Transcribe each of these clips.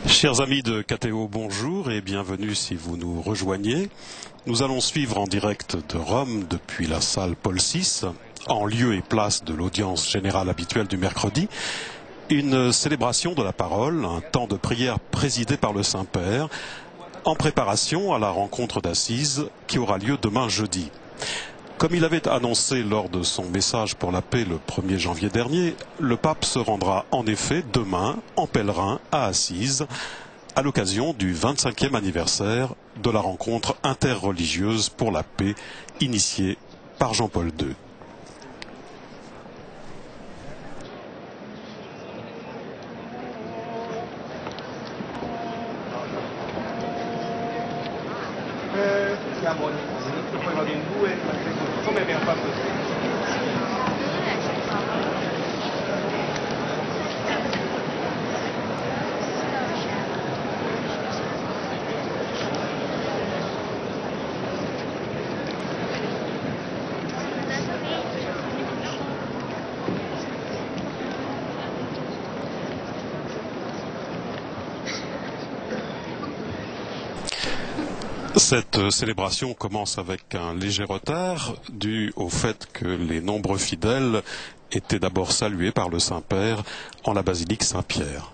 Chers amis de KTO, bonjour et bienvenue si vous nous rejoignez. Nous allons suivre en direct de Rome depuis la salle Paul VI, en lieu et place de l'audience générale habituelle du mercredi, une célébration de la parole, un temps de prière présidé par le Saint-Père, en préparation à la rencontre d'Assise qui aura lieu demain jeudi. Comme il avait annoncé lors de son message pour la paix le 1er janvier dernier, le pape se rendra en effet demain en pèlerin à Assise, à l'occasion du 25e anniversaire de la rencontre interreligieuse pour la paix initiée par Jean-Paul II. Siamo all'inizio, poi vado in due, come abbiamo fatto Cette célébration commence avec un léger retard dû au fait que les nombreux fidèles étaient d'abord salués par le Saint-Père en la basilique Saint-Pierre.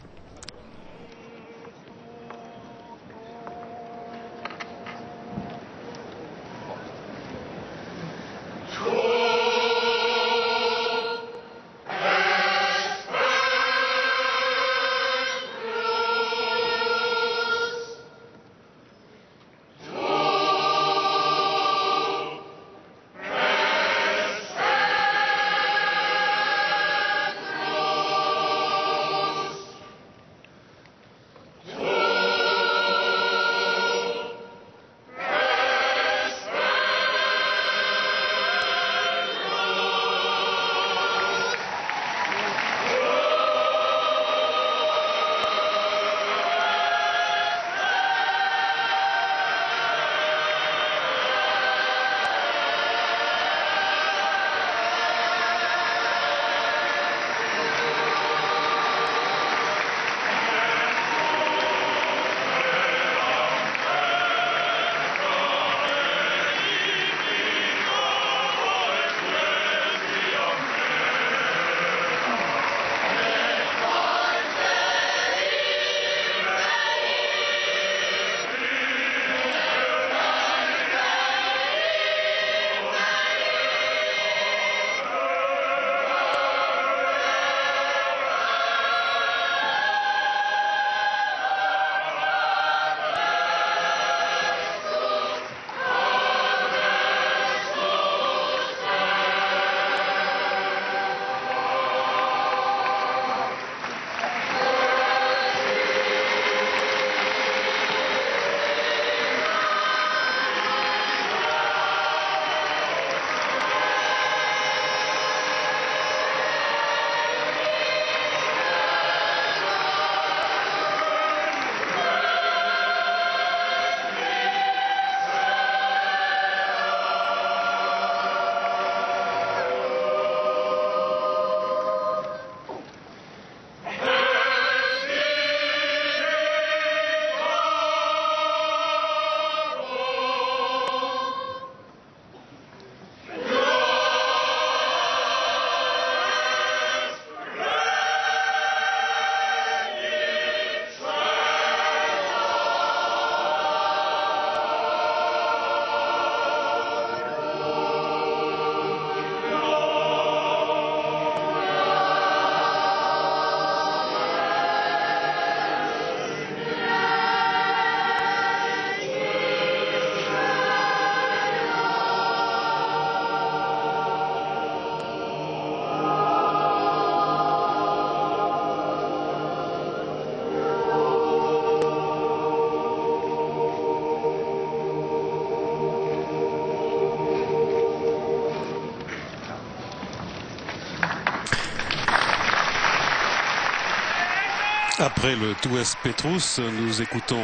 Après le Tues Petrus, nous écoutons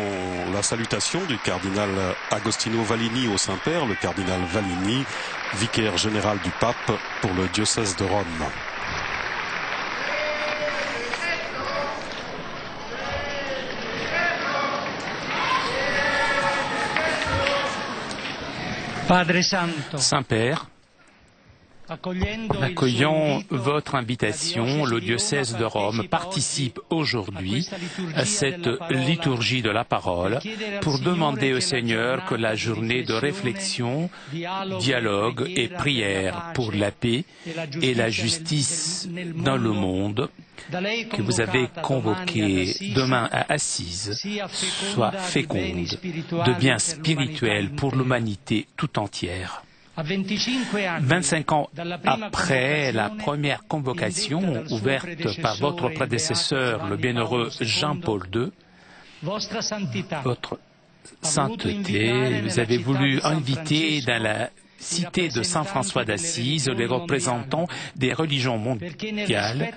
la salutation du cardinal Agostino Vallini au Saint-Père, le cardinal Vallini, vicaire général du pape pour le diocèse de Rome. Saint-Père, en accueillant votre invitation, le diocèse de Rome participe aujourd'hui à cette liturgie de la parole pour demander au Seigneur que la journée de réflexion, dialogue et prière pour la paix et la justice dans le monde que vous avez convoquée demain à Assise soit féconde de biens spirituels pour l'humanité tout entière. 25 ans après la première convocation ouverte par votre prédécesseur, le bienheureux Jean-Paul II, votre sainteté, vous avez voulu inviter dans la cité de Saint François d'Assise les représentants des religions mondiales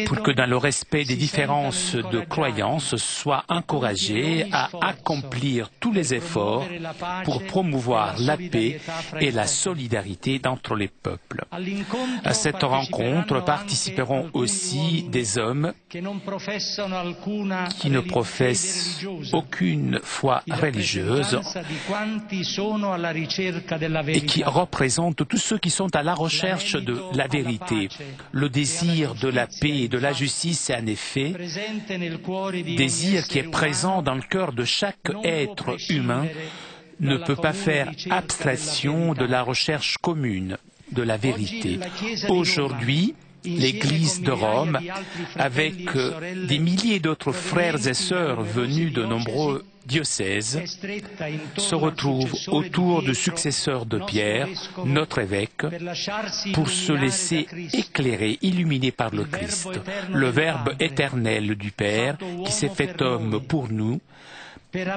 pour que dans le respect des différences de croyances soient encouragés à accomplir tous les efforts pour promouvoir la paix et la solidarité entre les peuples. À cette rencontre participeront aussi des hommes qui ne professent aucune foi religieuse et qui représentent tous ceux qui sont à la recherche de la vérité. Le désir de la paix et de la justice est en effet désir qui est présent dans le cœur de chaque être humain, ne peut pas faire abstraction de la recherche commune de la vérité. Aujourd'hui, l'Église de Rome, avec des milliers d'autres frères et sœurs venus de nombreux diocèses, se retrouve autour du successeur de Pierre, notre évêque, pour se laisser éclairer, illuminer par le Christ, le Verbe éternel du Père qui s'est fait homme pour nous,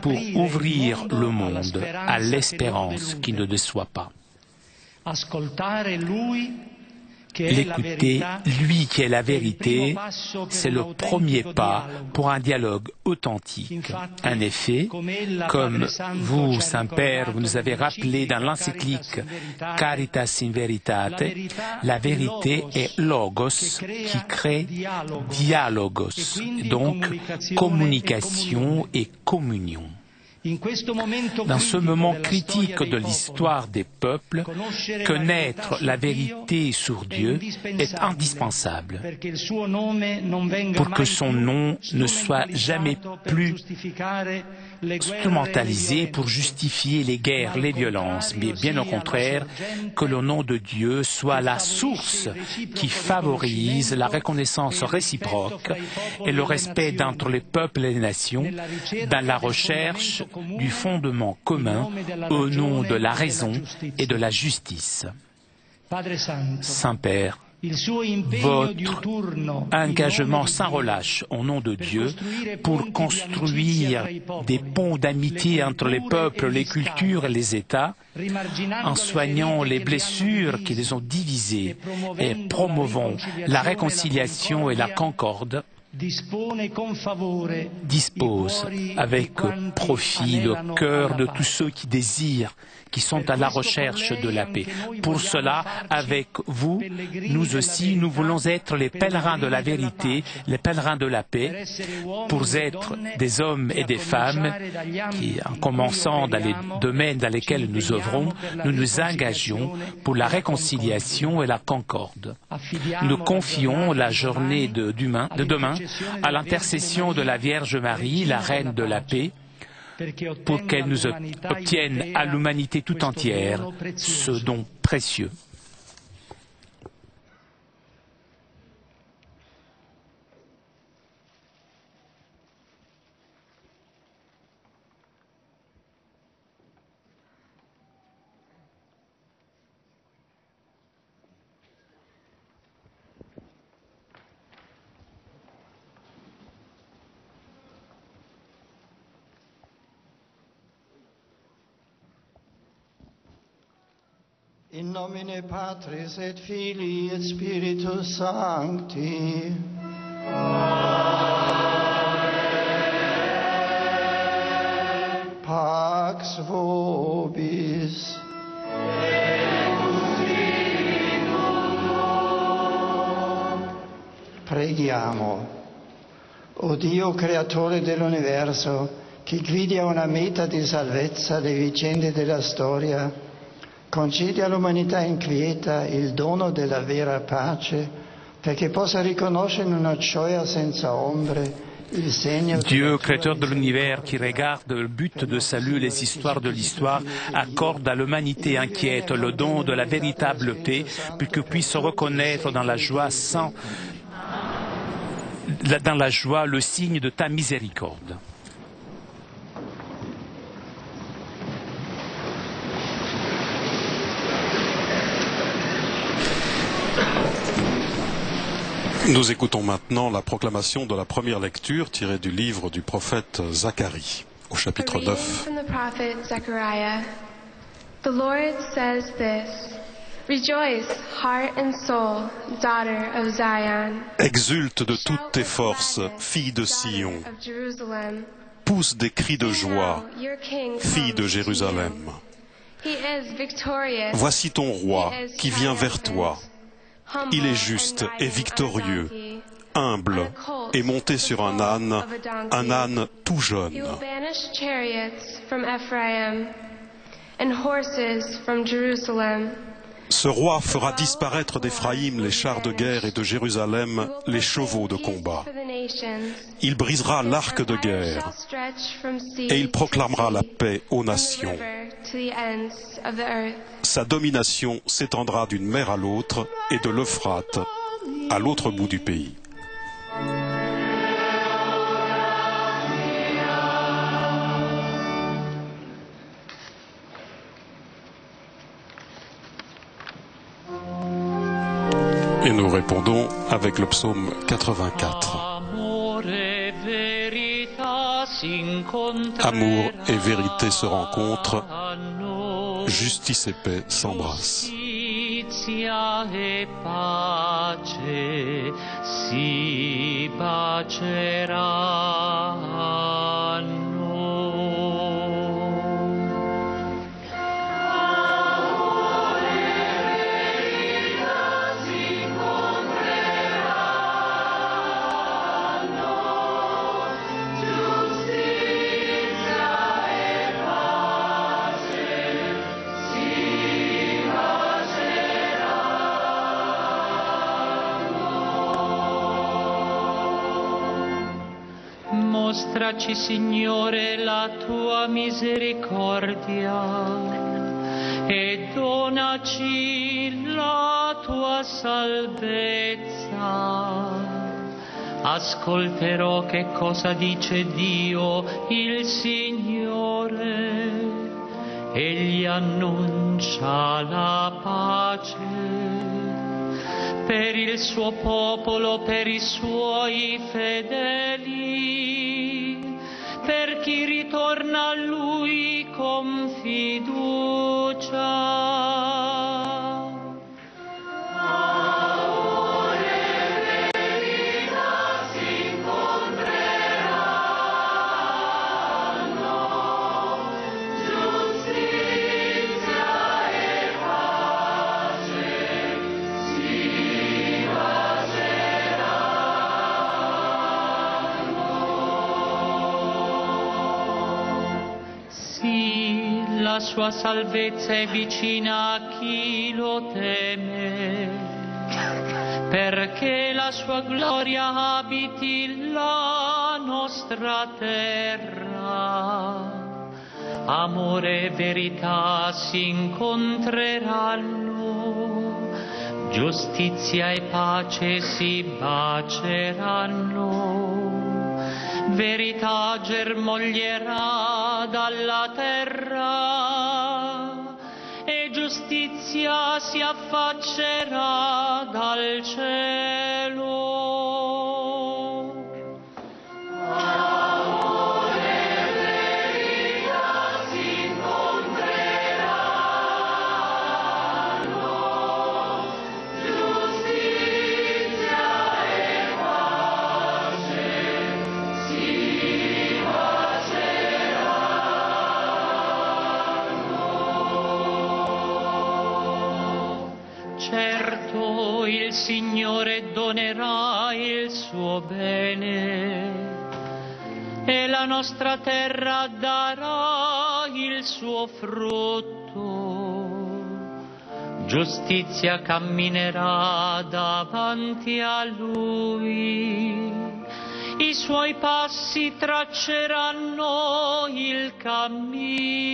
pour ouvrir le monde à l'espérance qui ne déçoit pas. L'écouter, lui qui est la vérité, c'est le premier pas pour un dialogue authentique. En effet, comme vous, Saint-Père, vous nous avez rappelé dans l'encyclique Caritas in Veritate, la vérité est logos qui crée dialogos, donc communication et communion. Dans ce moment critique de l'histoire des peuples, connaître la vérité sur Dieu est indispensable pour que son nom ne soit jamais plus instrumentalisé pour justifier les guerres, les violences, mais bien au contraire, que le nom de Dieu soit la source qui favorise la reconnaissance réciproque et le respect entre les peuples et les nations dans la recherche du fondement commun au nom de la raison et de la justice. Saint-Père, votre engagement sans relâche au nom de Dieu pour construire des ponts d'amitié entre les peuples, les cultures et les États, en soignant les blessures qui les ont divisés et promouvant la réconciliation et la concorde, dispose avec profit le cœur de tous ceux qui désirent, qui sont à la recherche de la paix. Pour cela, avec vous, nous aussi, nous voulons être les pèlerins de la vérité, les pèlerins de la paix, pour être des hommes et des femmes qui, en commençant dans les domaines dans lesquels nous œuvrons, nous nous engagions pour la réconciliation et la concorde. Nous confions la journée de demain à l'intercession de la Vierge Marie, la Reine de la paix, pour qu'elle nous obtienne à l'humanité tout entière ce don précieux. In nomine Patris et Filii et Spiritus Sancti. Amen. Pax vobis. Preghiamo. O Dio, creatore dell'universo, che guidi a una meta di salvezza le vicende della storia, concedi all'umanità inquieta il dono della vera pace, perché possa riconoscere in una gioia senza ombre il segno Dieu, créateur de l'univers, qui regarde le but de salut, les histoires de l'histoire, accorde à l'humanité inquiète le don de la véritable paix, pour que puisse reconnaître dans la joie le signe de ta miséricorde. Nous écoutons maintenant la proclamation de la première lecture tirée du livre du prophète Zacharie, au chapitre 9. The Lord says this, Rejoice, heart and soul, daughter of Zion. Exulte de toutes tes forces, fille de Sion. Pousse des cris de joie, fille de Jérusalem. Voici ton roi qui vient vers toi. Il est juste et victorieux, humble et monté sur un âne tout jeune. Ce roi fera disparaître d'Éphraïm les chars de guerre et de Jérusalem les chevaux de combat. Il brisera l'arc de guerre et il proclamera la paix aux nations. Sa domination s'étendra d'une mer à l'autre et de l'Euphrate à l'autre bout du pays. Et nous répondons avec le psaume 84. Amour et vérité se rencontrent, justice et paix s'embrassent. Mostraci, Signore, la tua misericordia e donaci la tua salvezza. Ascolterò che cosa dice Dio, il Signore. Egli annuncia la pace per il suo popolo, per i suoi fedeli, per chi ritorna a Lui con fiducia. La sua salvezza è vicina a chi lo teme, perché la sua gloria abiti la nostra terra. Amore e verità si incontreranno, giustizia e pace si baceranno. Verità germoglierà dalla terra e giustizia si affaccerà dal cielo. Certo, il Signore donerà il suo bene e la la nostra terra darà il suo frutto. Giustizia camminerà davanti a lui, i suoi passi tracceranno il cammino.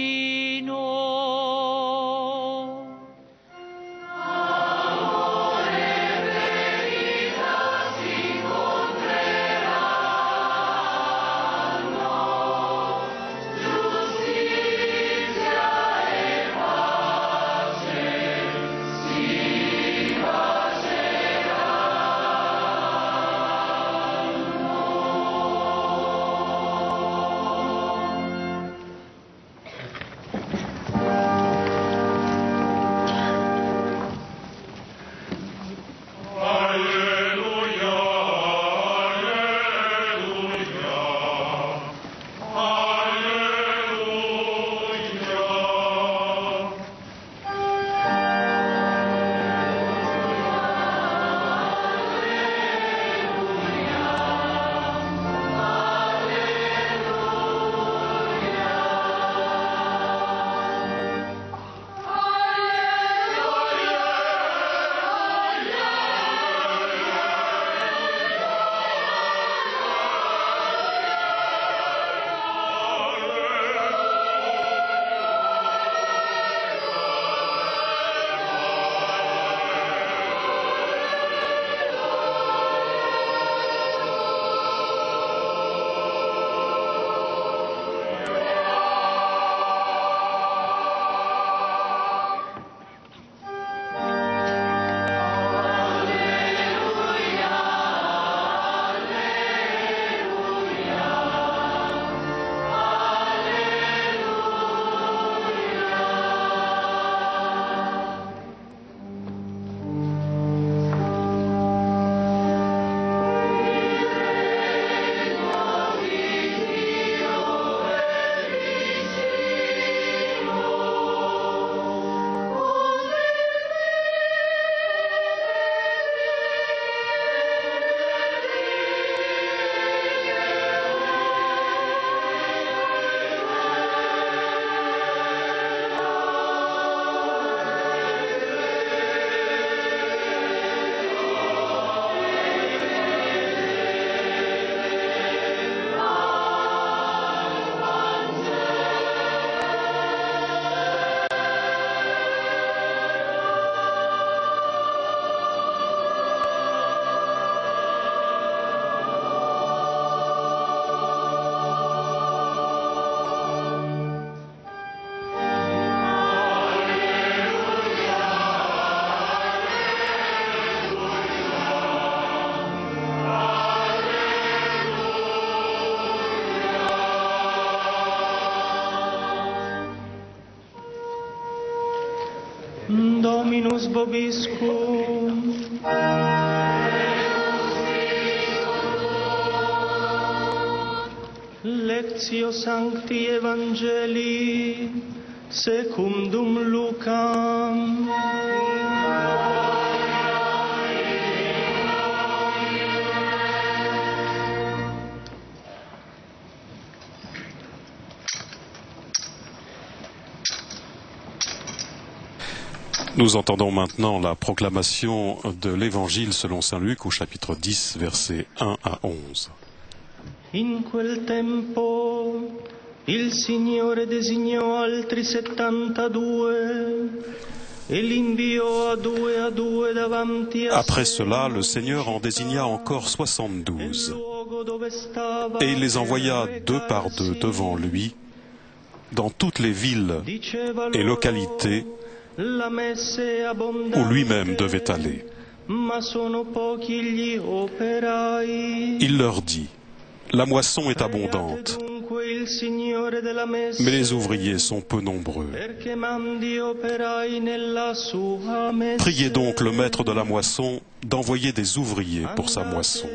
Dominus vobiscum. Lectio Sancti Evangelii secundum Lucam. Nous entendons maintenant la proclamation de l'Évangile selon saint Luc au chapitre 10, versets 1 à 11. In quel tempo il Signore designò altri 72 e li inviò a due davanti a Après cela, le Seigneur en désigna encore 72, et il les envoya 2 par 2 devant lui, dans toutes les villes et localités où lui-même devait aller. Il leur dit: la moisson est abondante, mais les ouvriers sont peu nombreux. Priez donc le maître de la moisson d'envoyer des ouvriers pour sa moisson.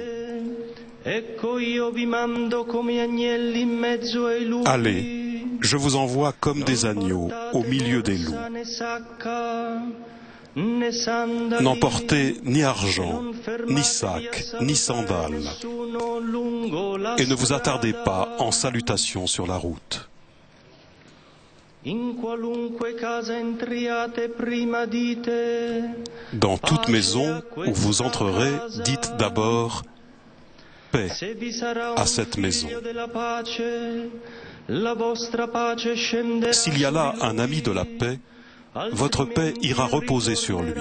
Allez, je vous envoie comme des agneaux au milieu des loups. N'emportez ni argent, ni sac, ni sandales, et ne vous attardez pas en salutation sur la route. Dans toute maison où vous entrerez, dites d'abord « paix » à cette maison. S'il y a là un ami de la paix, votre paix ira reposer sur lui.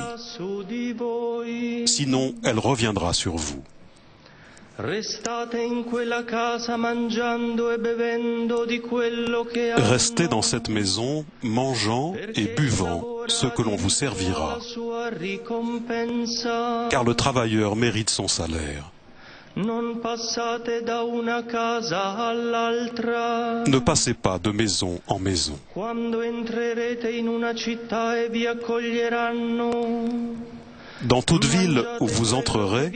Sinon, elle reviendra sur vous. Restez dans cette maison, mangeant et buvant ce que l'on vous servira, car le travailleur mérite son salaire. Ne passez pas de maison en maison. Dans toute ville où vous entrerez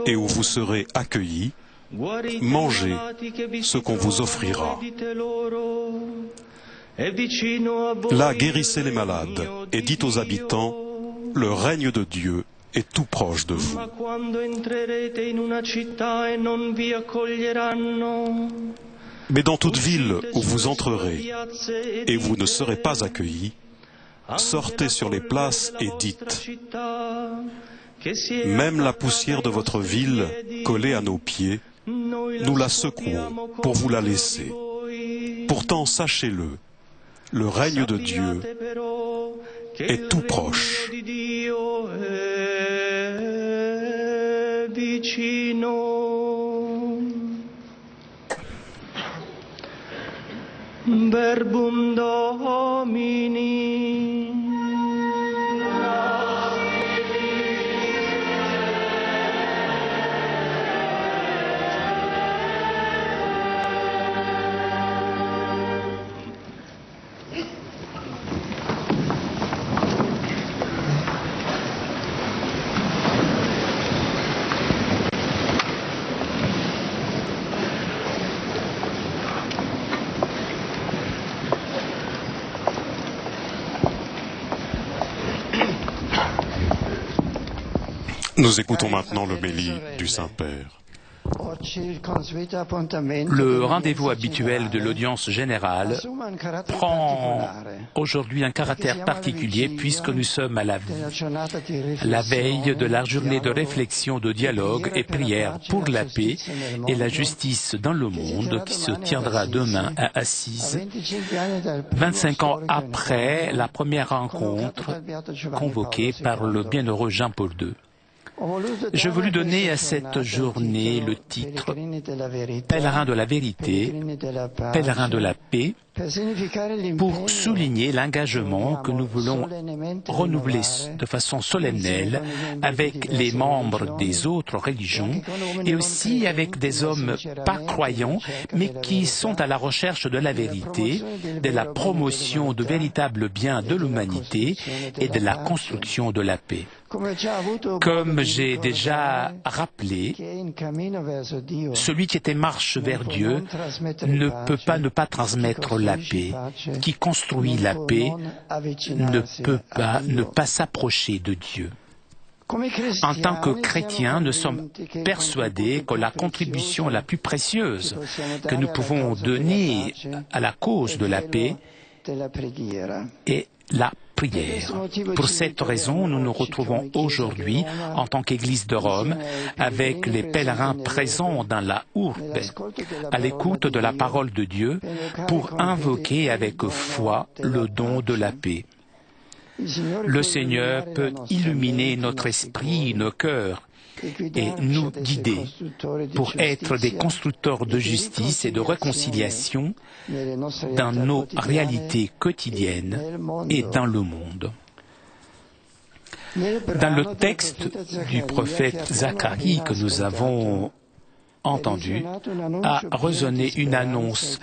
et où vous serez accueillis, mangez ce qu'on vous offrira. Là, guérissez les malades et dites aux habitants, le règne de Dieu est tout proche de vous. Mais dans toute ville où vous entrerez et où vous ne serez pas accueillis, sortez sur les places et dites, même la poussière de votre ville collée à nos pieds, nous la secouons pour vous la laisser. Pourtant, sachez-le, le règne de Dieu est tout proche. Verbum Domini. Nous écoutons maintenant l'homélie du Saint-Père. Le rendez-vous habituel de l'audience générale prend aujourd'hui un caractère particulier puisque nous sommes à la veille de la journée de réflexion, de dialogue et prière pour la paix et la justice dans le monde qui se tiendra demain à Assise, 25 ans après la première rencontre convoquée par le bienheureux Jean-Paul II. Je voulus donner à cette journée le titre « Pèlerin de la vérité, pèlerin de la paix » pour souligner l'engagement que nous voulons renouveler de façon solennelle avec les membres des autres religions et aussi avec des hommes pas croyants mais qui sont à la recherche de la vérité, de la promotion de véritables biens de l'humanité et de la construction de la paix. Comme j'ai déjà rappelé, celui qui est en marche vers Dieu ne peut pas ne pas transmettre la paix. Qui construit la paix ne peut pas ne pas s'approcher de Dieu. En tant que chrétiens, nous sommes persuadés que la contribution la plus précieuse que nous pouvons donner à la cause de la paix est la prière. Pour cette raison, nous nous retrouvons aujourd'hui en tant qu'Église de Rome avec les pèlerins présents dans la Urbe, à l'écoute de la parole de Dieu pour invoquer avec foi le don de la paix. Le Seigneur peut illuminer notre esprit, nos cœurs, et nous guider pour être des constructeurs de justice et de réconciliation dans nos réalités quotidiennes et dans le monde. Dans le texte du prophète Zacharie que nous avons entendu, a résonné une annonce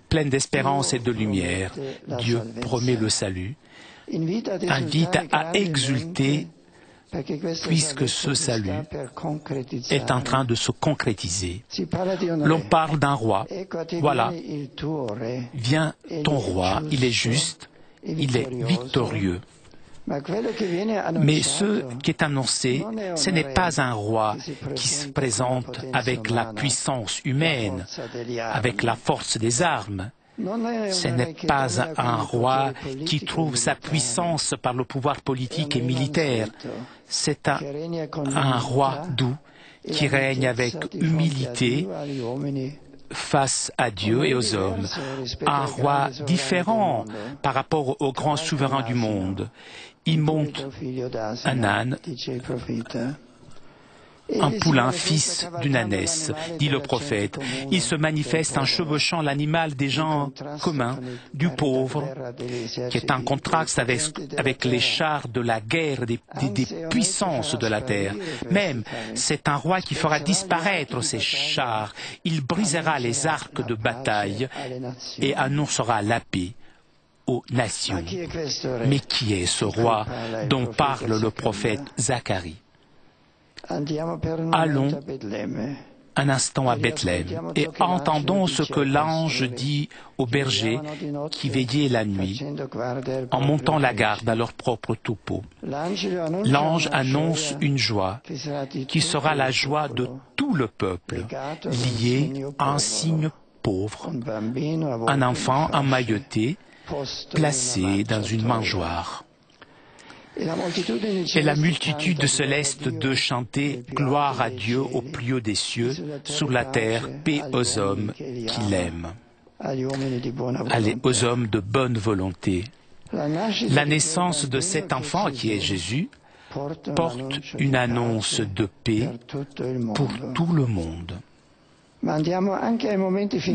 pleine d'espérance et de lumière. Dieu promet le salut, invite à exulter puisque ce salut est en train de se concrétiser. L'on parle d'un roi. Voilà, viens ton roi, il est juste, il est victorieux. Mais ce qui est annoncé, ce n'est pas un roi qui se présente avec la puissance humaine, avec la force des armes. Ce n'est pas un roi qui trouve sa puissance par le pouvoir politique et militaire. C'est un roi doux qui règne avec humilité face à Dieu et aux hommes. Un roi différent par rapport aux grands souverains du monde. Il monte un âne, un poulain, fils d'une ânesse, dit le prophète. Il se manifeste en chevauchant l'animal des gens communs, du pauvre, qui est en contraste avec les chars de la guerre des puissances de la terre. Même, c'est un roi qui fera disparaître ces chars. Il brisera les arcs de bataille et annoncera la paix aux nations. Mais qui est ce roi dont parle le prophète Zacharie? Allons un instant à Bethléem et entendons ce que l'ange dit aux bergers qui veillaient la nuit en montant la garde à leur propre troupeau. L'ange annonce une joie qui sera la joie de tout le peuple, liée à un signe pauvre, un enfant emmailloté, placé dans une mangeoire. Et la multitude céleste de chanter « Gloire à Dieu au plus haut des cieux, sur la terre, paix aux hommes qui l'aiment ». Allez, aux hommes de bonne volonté. La naissance de cet enfant, qui est Jésus, porte une annonce de paix pour tout le monde.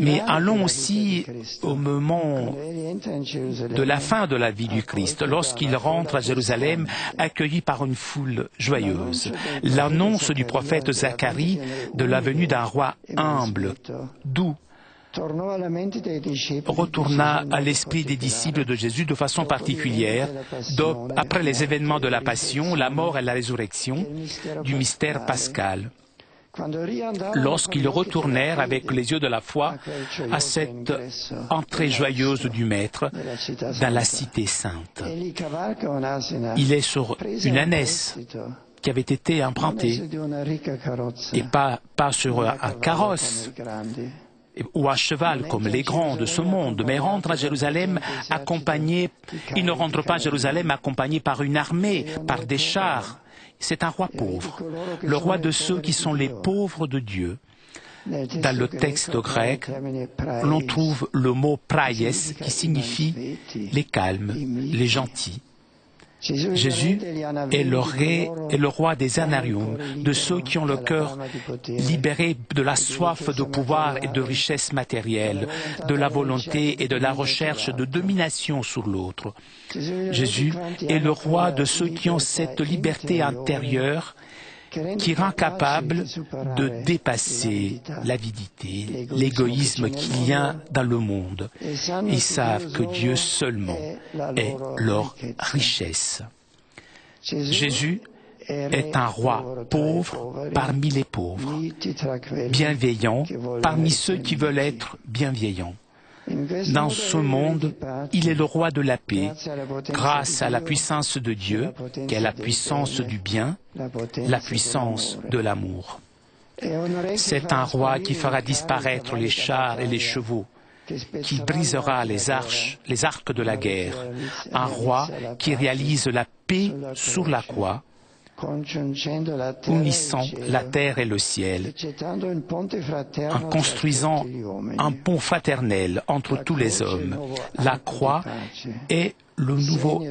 Mais allons aussi au moment de la fin de la vie du Christ, lorsqu'il rentre à Jérusalem, accueilli par une foule joyeuse. L'annonce du prophète Zacharie de la venue d'un roi humble, doux, retourna à l'esprit des disciples de Jésus de façon particulière, après les événements de la Passion, la mort et la résurrection, du mystère pascal. Lorsqu'ils retournèrent avec les yeux de la foi à cette entrée joyeuse du Maître dans la cité sainte. Il est sur une ânesse qui avait été empruntée et pas sur un carrosse ou à cheval comme les grands de ce monde, mais rentre à Jérusalem accompagné, il ne rentre pas à Jérusalem accompagné par une armée, par des chars. C'est un roi pauvre, le roi de ceux qui sont les pauvres de Dieu. Dans le texte grec, l'on trouve le mot praïs qui signifie les calmes, les gentils. Jésus est le roi des anariums, de ceux qui ont le cœur libéré de la soif de pouvoir et de richesse matérielle, de la volonté et de la recherche de domination sur l'autre. Jésus est le roi de ceux qui ont cette liberté intérieure qui rend capable de dépasser l'avidité, l'égoïsme qu'il y a dans le monde. Ils savent que Dieu seulement est leur richesse. Jésus est un roi pauvre parmi les pauvres, bienveillant parmi ceux qui veulent être bienveillants. Dans ce monde, il est le roi de la paix, grâce à la puissance de Dieu, qui est la puissance du bien, la puissance de l'amour. C'est un roi qui fera disparaître les chars et les chevaux, qui brisera les arcs de la guerre, un roi qui réalise la paix sur la croix, unissant la terre et le ciel, en construisant un pont fraternel entre tous les hommes. La croix est le nouveau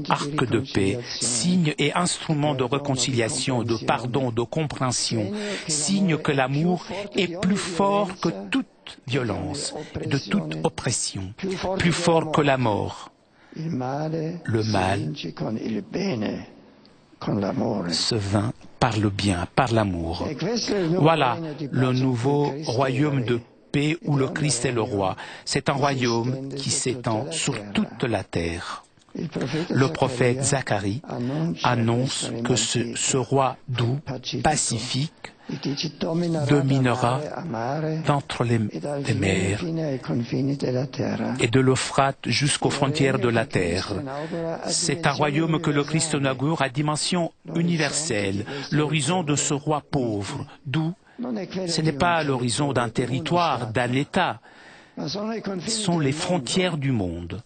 arc de paix, signe et instrument de réconciliation, de pardon, de compréhension, signe que l'amour est plus fort que toute violence, de toute oppression, plus fort que la mort. Le mal se vainc par le bien, par l'amour. Voilà le nouveau royaume de paix où le Christ est le roi. C'est un royaume qui s'étend sur toute la terre. Le prophète Zacharie annonce que ce roi doux, pacifique, dominera d'entre les mers et de l'Euphrate jusqu'aux frontières de la terre. C'est un royaume que le Christ inaugure à dimension universelle, l'horizon de ce roi pauvre, doux. Ce n'est pas l'horizon d'un territoire, d'un État. Ce sont les frontières du monde,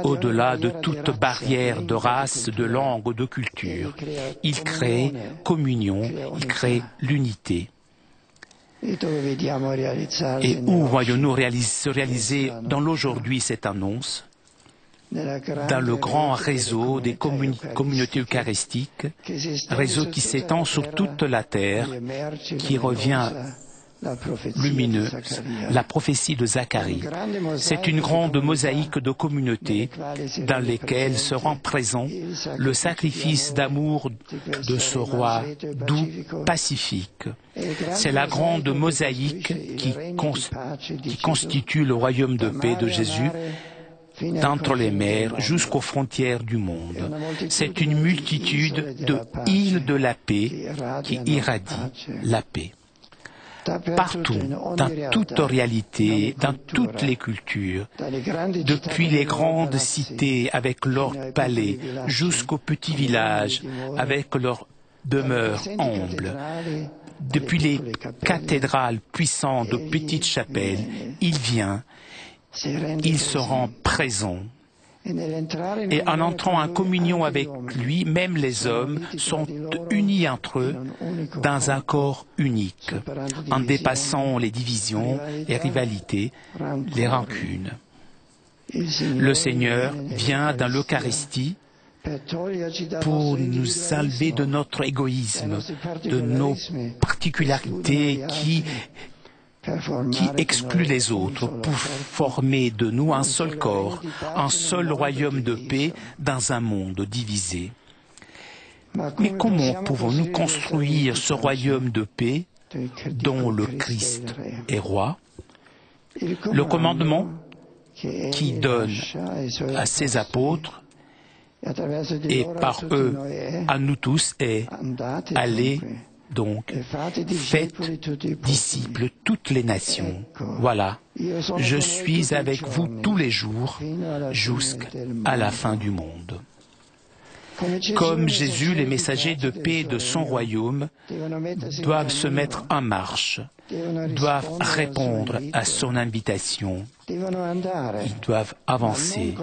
au-delà de toute barrière de race, de langue, de culture. Il crée communion, il crée l'unité. Et où voyons-nous se réaliser dans l'aujourd'hui cette annonce? Dans le grand réseau des communautés eucharistiques, réseau qui s'étend sur toute la terre, qui revient lumineux, la prophétie de Zacharie. C'est une grande mosaïque de communautés dans lesquelles se rend présent le sacrifice d'amour de ce roi doux, pacifique. C'est la grande mosaïque qui constitue le royaume de paix de Jésus d'entre les mers jusqu'aux frontières du monde. C'est une multitude de îles de la paix qui irradient la paix. Partout, dans toute réalité, dans toutes les cultures, depuis les grandes cités avec leurs palais jusqu'aux petits villages avec leurs demeures humbles, depuis les cathédrales puissantes de petites chapelles, il vient, il se rend présent. Et en entrant en communion avec lui, même les hommes sont unis entre eux dans un corps unique, en dépassant les divisions, les rivalités, les rancunes. Le Seigneur vient dans l'Eucharistie pour nous enlever de notre égoïsme, de nos particularités qui exclut les autres pour former de nous un seul corps, un seul royaume de paix dans un monde divisé. Mais comment pouvons-nous construire ce royaume de paix dont le Christ est roi? Le commandement qu'il donne à ses apôtres et par eux à nous tous est « Allez donc, faites disciples toutes les nations. Voilà, je suis avec vous tous les jours jusqu'à la fin du monde. » Comme Jésus, les messagers de paix de son royaume doivent se mettre en marche, doivent répondre à son invitation. Ils doivent avancer,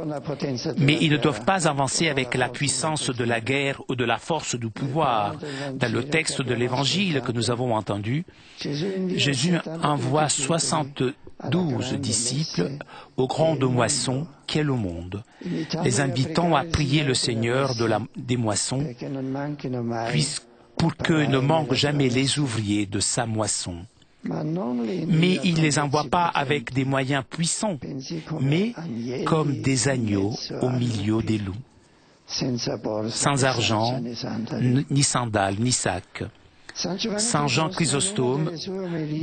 mais ils ne doivent pas avancer avec la puissance de la guerre ou de la force du pouvoir. Dans le texte de l'Évangile que nous avons entendu, Jésus envoie 72 disciples aux grandes moissons qu'est le monde, les invitant à prier le Seigneur des moissons, pour que ne manquent jamais les ouvriers de sa moisson. Mais il ne les envoie pas avec des moyens puissants, mais comme des agneaux au milieu des loups, sans argent, ni sandales, ni sac. Saint Jean Chrysostome,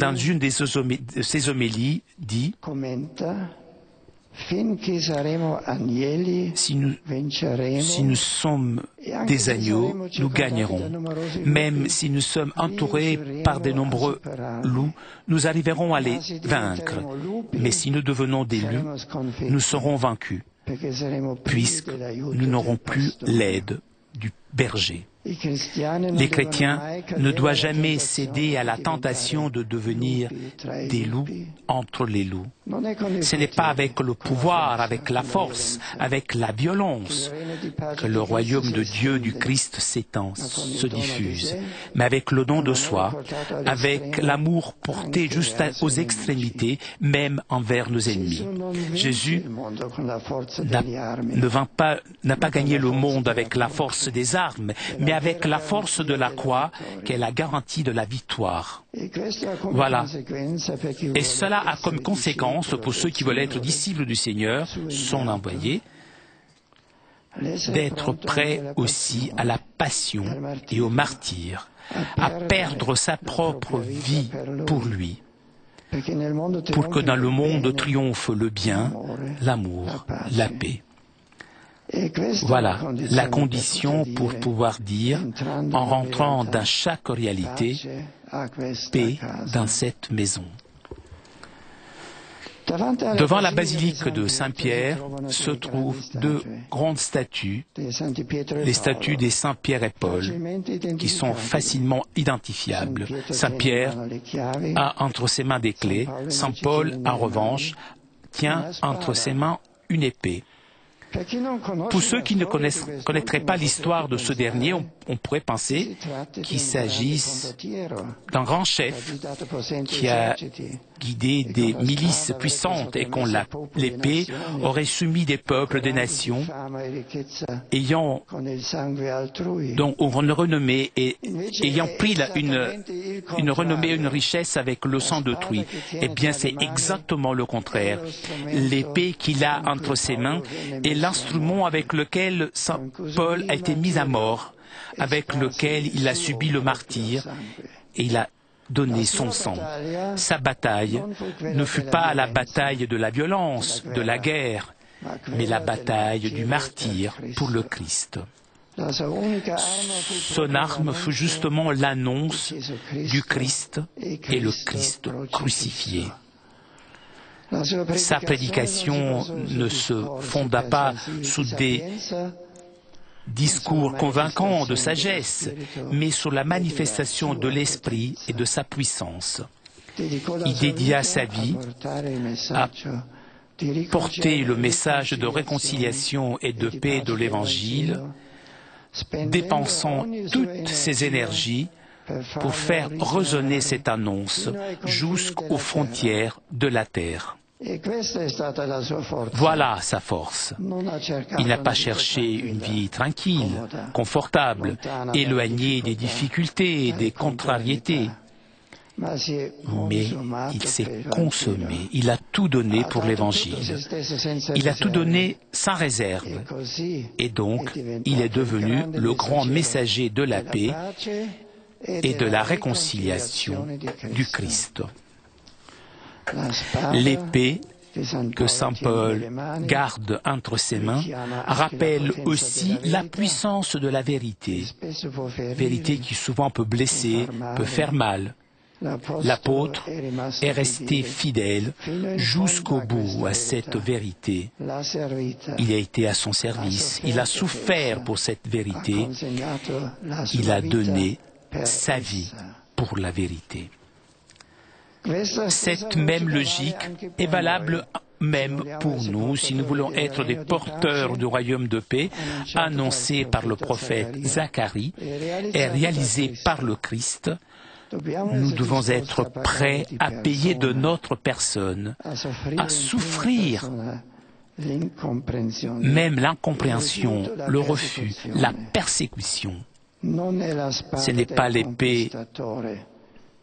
dans une de ses homélies, dit « Si nous sommes des agneaux, nous gagnerons. Même si nous sommes entourés par de nombreux loups, nous arriverons à les vaincre. Mais si nous devenons des loups, nous serons vaincus, puisque nous n'aurons plus l'aide du berger. » Les chrétiens ne doivent jamais céder à la tentation de devenir des loups entre les loups. Ce n'est pas avec le pouvoir, avec la force, avec la violence que le royaume de Dieu, du Christ s'étend, se diffuse, mais avec le don de soi, avec l'amour porté juste aux extrémités, même envers nos ennemis. Jésus n'a pas gagné le monde avec la force des armes, mais avec la force de la croix, qui est la garantie de la victoire. Voilà. Et cela a comme conséquence, pour ceux qui veulent être disciples du Seigneur, son envoyé, d'être prêts aussi à la passion et au martyre, à perdre sa propre vie pour lui, pour que dans le monde triomphe le bien, l'amour, la paix. Voilà la condition pour pouvoir dire, en rentrant dans chaque réalité, paix dans cette maison. Devant la basilique de Saint-Pierre se trouvent deux grandes statues, les statues des Saints Pierre et Paul, qui sont facilement identifiables. Saint-Pierre a entre ses mains des clés, Saint Paul, en revanche, tient entre ses mains une épée. Pour ceux qui ne connaîtraient pas l'histoire de ce dernier, on pourrait penser qu'il s'agisse d'un grand chef qui a guidé des milices puissantes et qu'on l'épée aurait soumis des peuples, des nations, ayant donc une renommée et ayant pris une renommée, une richesse avec le sang d'autrui. Eh bien, c'est exactement le contraire. L'épée qu'il a entre ses mains est l'instrument avec lequel Saint Paul a été mis à mort, avec lequel il a subi le martyre, et il a donné son sang. Sa bataille ne fut pas la bataille de la violence, de la guerre, mais la bataille du martyr pour le Christ. Son arme fut justement l'annonce du Christ et le Christ crucifié. Sa prédication ne se fonda pas sous des discours convaincants de sagesse, mais sur la manifestation de l'Esprit et de sa puissance. Il dédia sa vie à porter le message de réconciliation et de paix de l'Évangile, dépensant toutes ses énergies pour faire résonner cette annonce jusqu'aux frontières de la terre. Voilà sa force. Il n'a pas cherché une vie tranquille, confortable, éloignée des difficultés et des contrariétés. Mais il s'est consommé, il a tout donné pour l'Évangile. Il a tout donné sans réserve. Et donc, il est devenu le grand messager de la paix et de la réconciliation du Christ. L'épée que Saint Paul garde entre ses mains rappelle aussi la puissance de la vérité, vérité qui souvent peut blesser, peut faire mal. L'apôtre est resté fidèle jusqu'au bout à cette vérité. Il a été à son service, il a souffert pour cette vérité, il a donné sa vie pour la vérité. Cette même logique est valable même pour nous si nous voulons être des porteurs du royaume de paix annoncé par le prophète Zacharie et réalisé par le Christ. Nous devons être prêts à payer de notre personne, à souffrir même l'incompréhension, le refus, la persécution. Ce n'est pas l'épée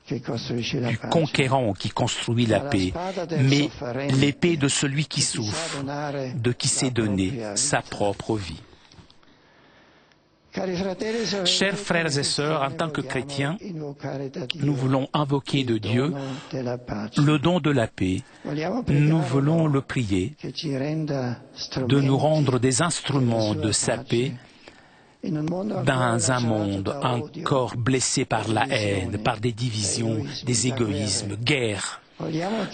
du conquérant qui construit la paix, mais l'épée de celui qui souffre, de qui s'est donné sa propre vie. Chers frères et sœurs, en tant que chrétiens, nous voulons invoquer de Dieu le don de la paix. Nous voulons le prier de nous rendre des instruments de sa paix dans un monde encore blessé par la haine, par des divisions, des égoïsmes, guerres.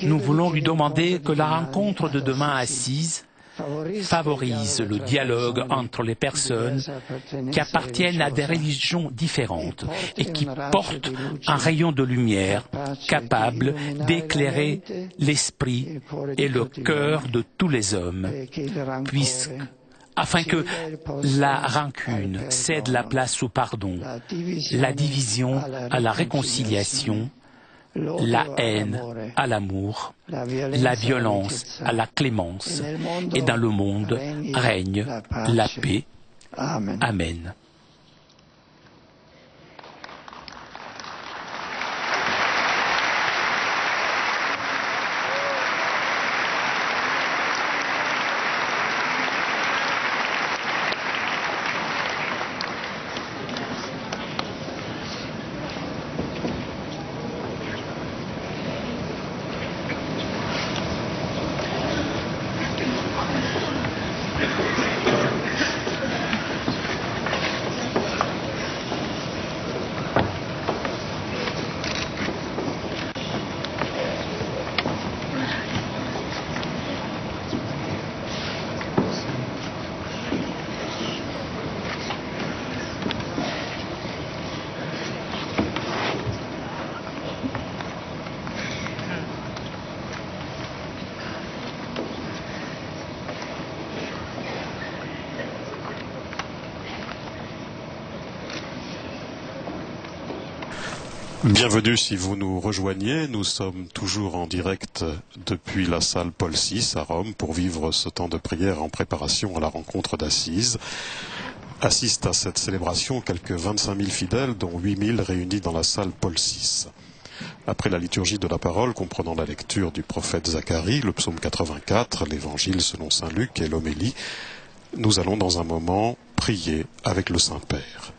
Nous voulons lui demander que la rencontre de demain assise favorise le dialogue entre les personnes qui appartiennent à des religions différentes et qui portent un rayon de lumière capable d'éclairer l'esprit et le cœur de tous les hommes, afin que la rancune cède la place au pardon, la division à la réconciliation, la haine à l'amour, la violence à la clémence, et dans le monde règne la paix. Amen. Bienvenue si vous nous rejoignez. Nous sommes toujours en direct depuis la salle Paul VI à Rome pour vivre ce temps de prière en préparation à la rencontre d'Assise. Assistent à cette célébration quelques 25 000 fidèles, dont 8 000 réunis dans la salle Paul VI. Après la liturgie de la parole comprenant la lecture du prophète Zacharie, le psaume 84, l'évangile selon saint Luc et l'homélie, nous allons dans un moment prier avec le Saint-Père.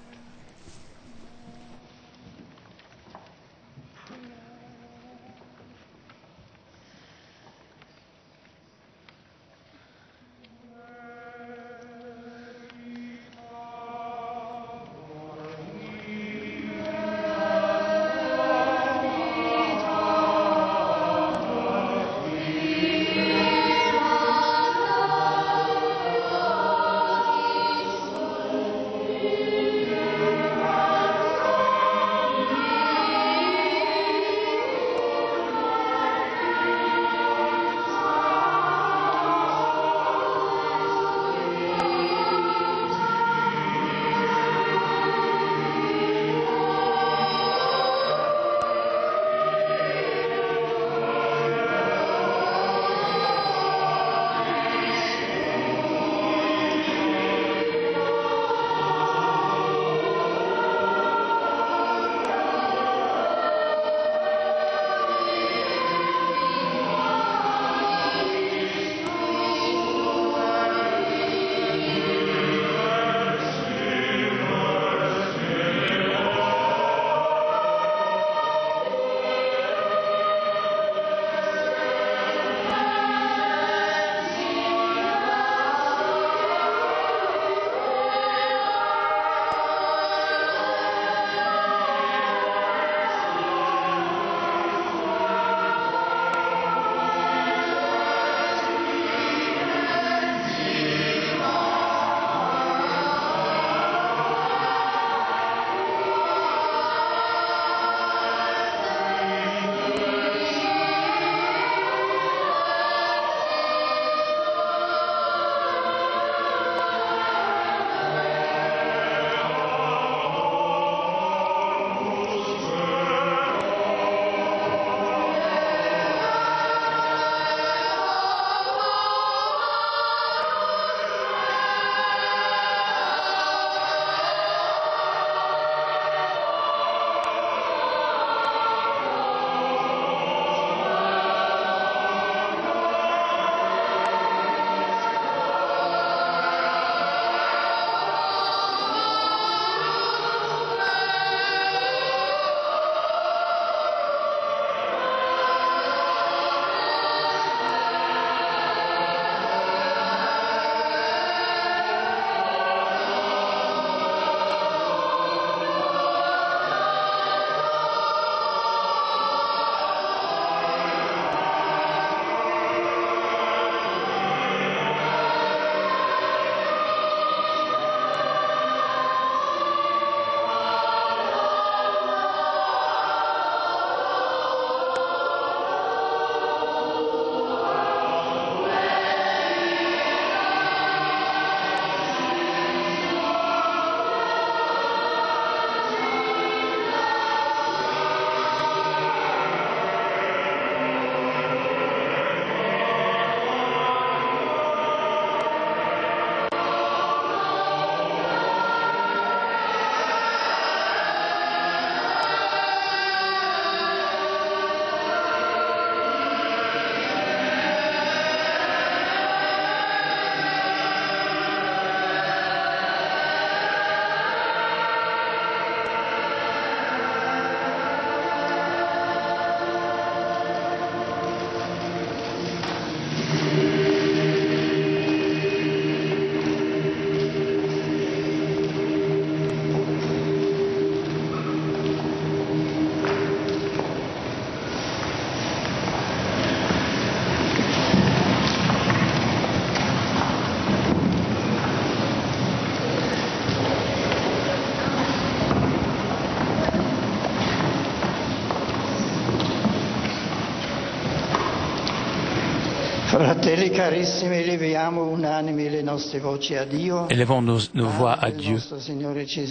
Fratelli carissimi, leviamo unanimi le nostre voci a Dio. Élevons nos voix à Dieu,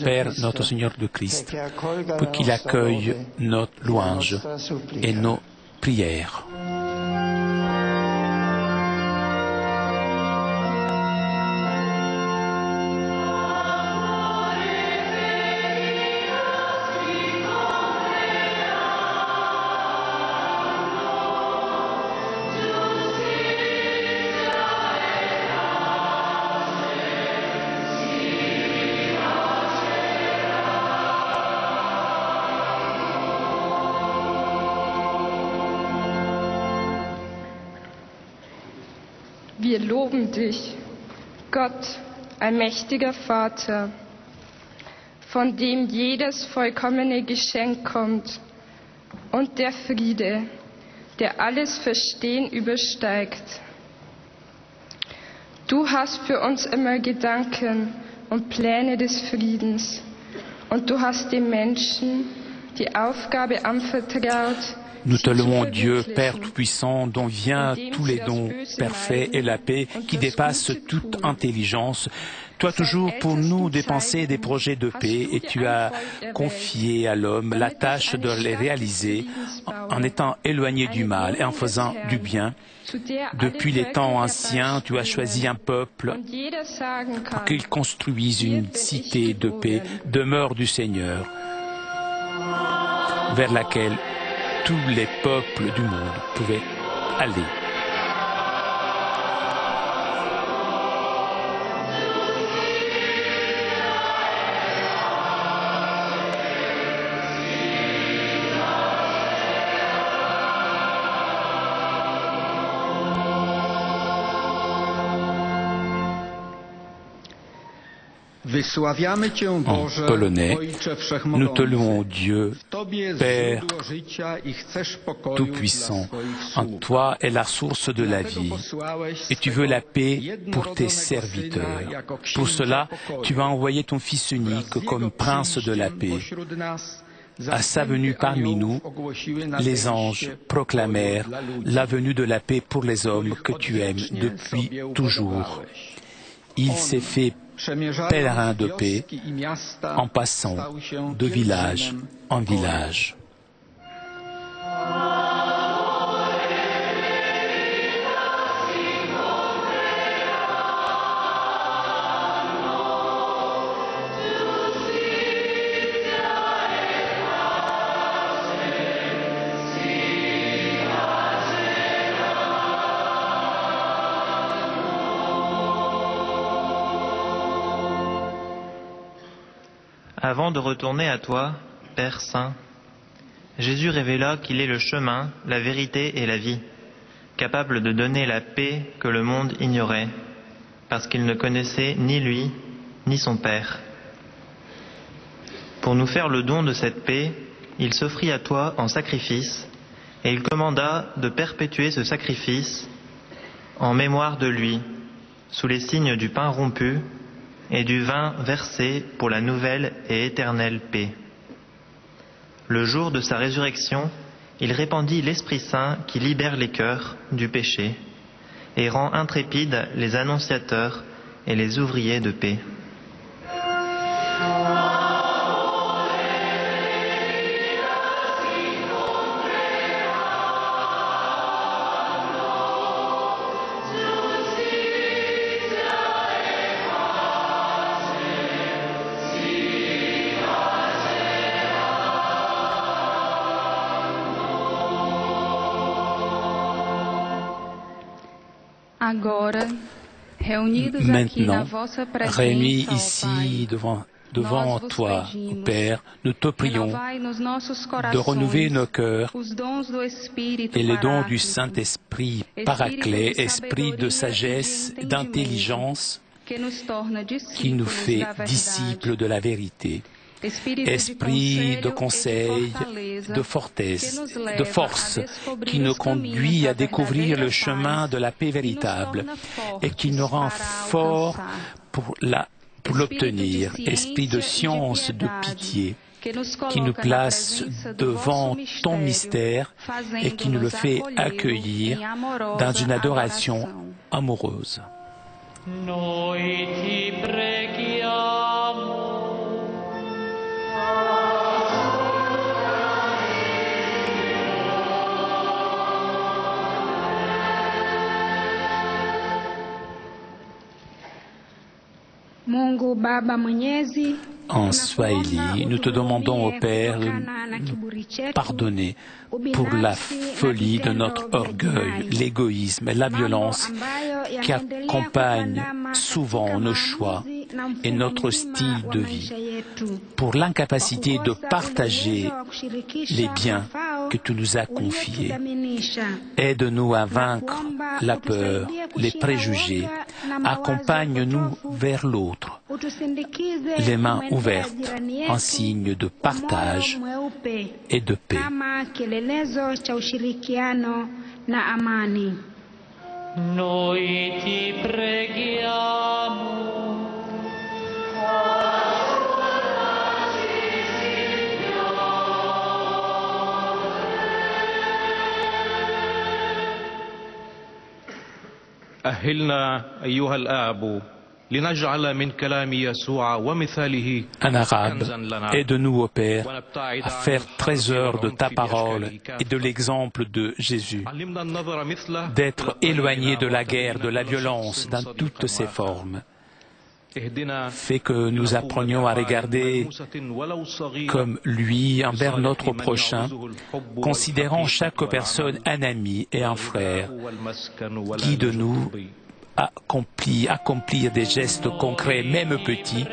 Père notre Seigneur de Christ, pour qu'il accueille notre louange et nos prières. Wir loben dich, Gott, allmächtiger Vater, von dem jedes vollkommene Geschenk kommt und der Friede, der alles Verstehen übersteigt. Du hast für uns immer Gedanken und Pläne des Friedens und du hast dem Menschen die Aufgabe anvertraut. Nous te louons, Dieu, Père Tout-Puissant, dont vient tous les dons parfaits et la paix qui dépasse toute intelligence. Tu as toujours pour nous des pensées et des projets de paix et tu as confié à l'homme la tâche de les réaliser en étant éloigné du mal et en faisant du bien. Depuis les temps anciens, tu as choisi un peuple pour qu'il construise une cité de paix, demeure du Seigneur, vers laquelle tous les peuples du monde pouvaient aller. En polonais, nous te louons, Dieu, Père Tout-Puissant. En toi est la source de la vie, et tu veux la paix pour tes serviteurs. Pour cela, tu as envoyé ton Fils unique comme prince de la paix. À sa venue parmi nous, les anges proclamèrent la venue de la paix pour les hommes que tu aimes depuis toujours. Il s'est fait pèlerin de paix en passant de village en village. Avant de retourner à toi, Père Saint, Jésus révéla qu'il est le chemin, la vérité et la vie, capable de donner la paix que le monde ignorait, parce qu'il ne connaissait ni lui, ni son Père. Pour nous faire le don de cette paix, il s'offrit à toi en sacrifice, et il commanda de perpétuer ce sacrifice en mémoire de lui, sous les signes du pain rompu, et du vin versé pour la nouvelle et éternelle paix. Le jour de sa résurrection, il répandit l'Esprit Saint qui libère les cœurs du péché et rend intrépides les annonciateurs et les ouvriers de paix. Maintenant, réunis ici devant toi, Père, nous te prions de renouveler nos cœurs et les dons du Saint-Esprit, Paraclet, Esprit de sagesse, d'intelligence, qui nous fait disciples de la vérité. Esprit de conseil, de force, qui nous conduit à découvrir le chemin de la paix véritable et qui nous rend forts pour l'obtenir. Esprit de science, de pitié, qui nous place devant ton mystère et qui nous le fait accueillir dans une adoration amoureuse. Noi ti preghiamo. Mungu Baba Mwenyezi, en Swahili, nous te demandons au Père de nous pardonner pour la folie de notre orgueil, l'égoïsme et la violence qui accompagnent souvent nos choix et notre style de vie, pour l'incapacité de partager les biens que tu nous as confiés. Aide-nous à vaincre la peur, les préjugés. Accompagne-nous vers l'autre, les mains ouvertes, en signe de partage et de paix. Noi ti preghiamo. أهلنا أيها الآب لنجعل من كلام يسوع ومثاله En arabe, aide-nous, ô Père, à faire trésor de ta parole et de l'exemple de Jésus, d'être éloignés de la guerre, de la violence dans toutes ses formes. Fais que nous apprenions à regarder comme lui envers notre prochain, considérant chaque personne un ami et un frère. Guide-nous à accomplir des gestes concrets, même petits,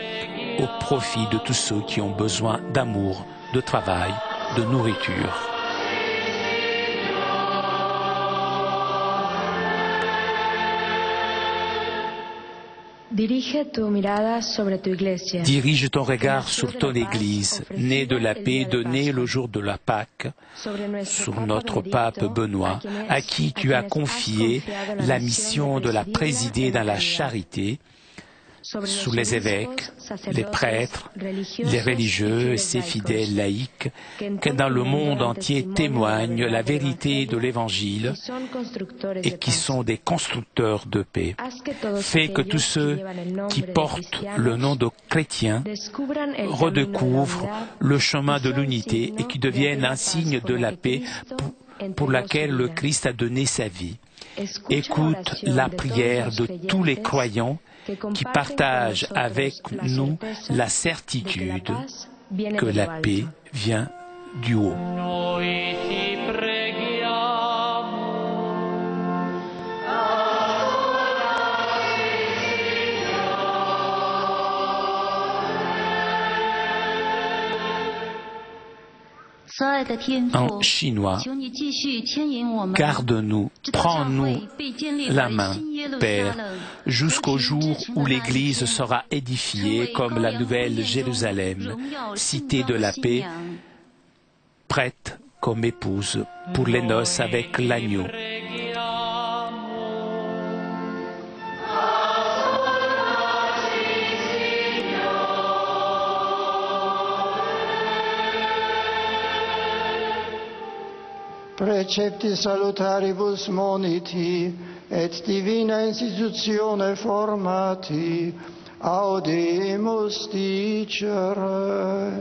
au profit de tous ceux qui ont besoin d'amour, de travail, de nourriture. Dirige ton regard sur ton Église, née de la paix, donnée le jour de la Pâque, sur notre pape Benoît, à qui tu as confié la mission de la présider dans la charité, sur les évêques, les prêtres, les religieux et ces fidèles laïcs qui dans le monde entier témoignent la vérité de l'Évangile et qui sont des constructeurs de paix. Fais que tous ceux qui portent le nom de chrétiens redécouvrent le chemin de l'unité et qui deviennent un signe de la paix pour laquelle le Christ a donné sa vie. Écoute la prière de tous les croyants qui partagent avec nous la certitude que la paix vient du haut. En chinois, garde-nous, prends-nous la main, Père, jusqu'au jour où l'Église sera édifiée comme la nouvelle Jérusalem, cité de la paix, prête comme épouse pour les noces avec l'agneau. Precepti salutaribus moniti, et divina institutione formati, audimus dicere.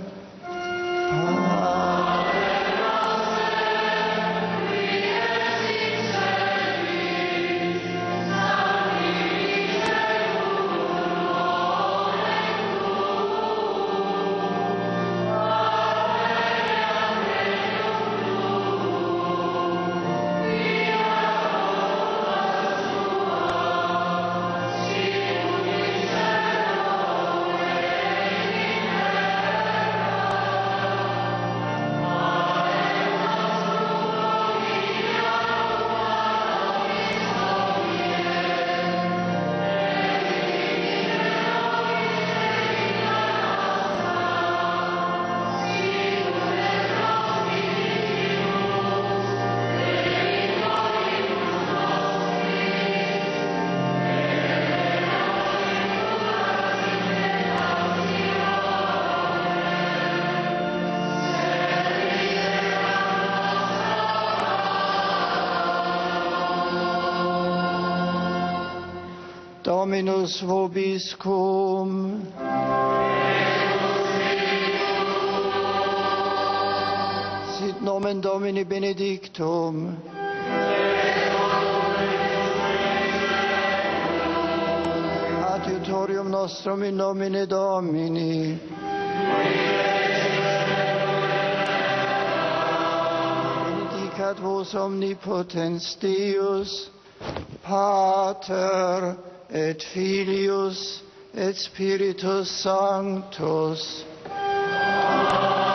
Dominus vobiscum. Sit nomen Domini benedictum. Adiutorium nostrum in nomine Domini. Benedicat vos omnipotens Deus, Pater et Filius et Spiritus Sanctus. Amen.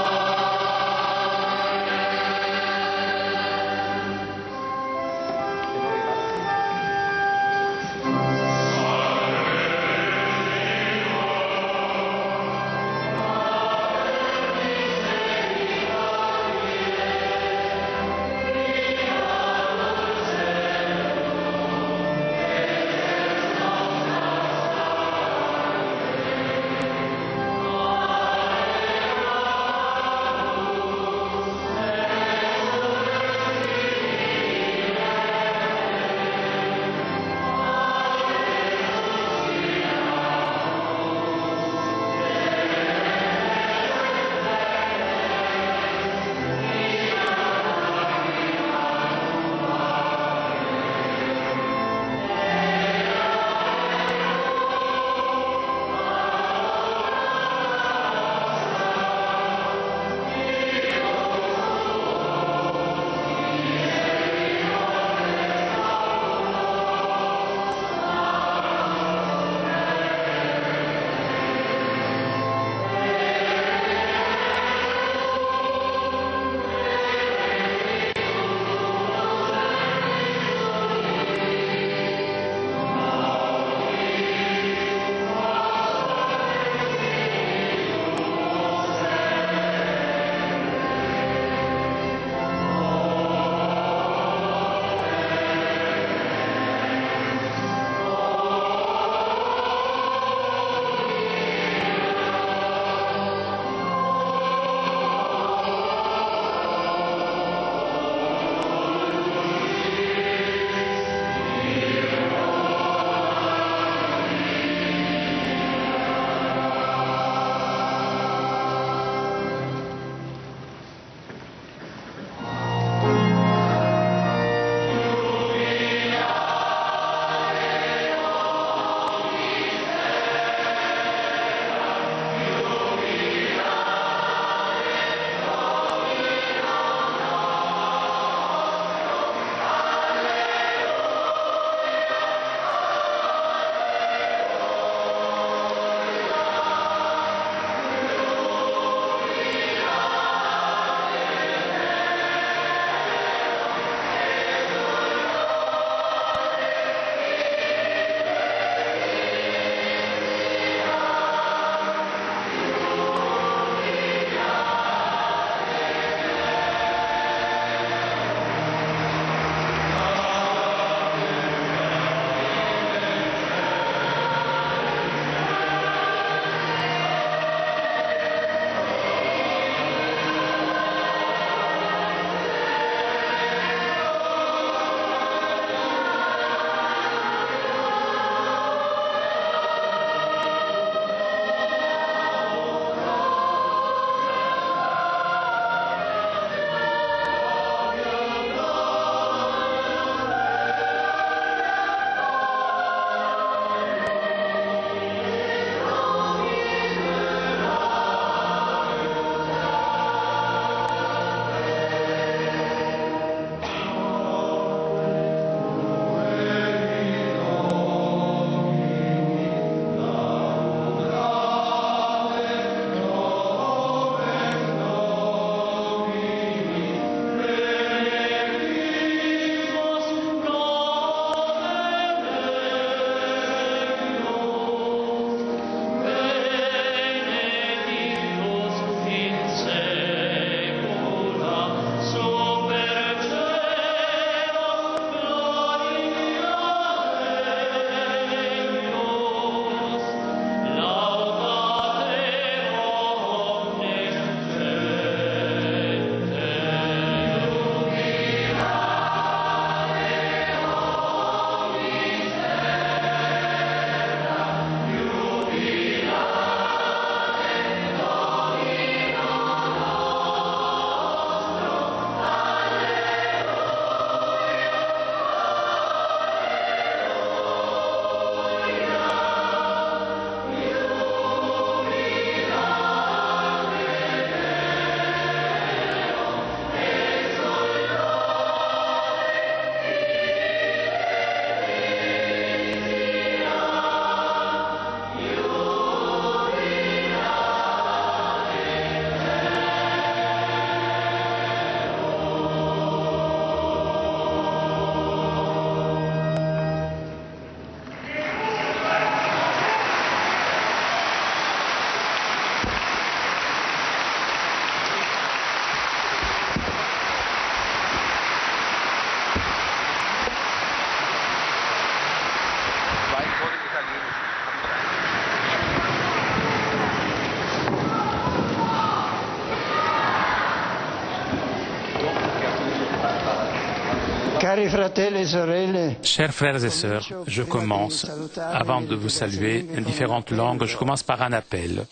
Chers frères et sœurs, je commence, avant de vous saluer en différentes langues, je commence par un appel.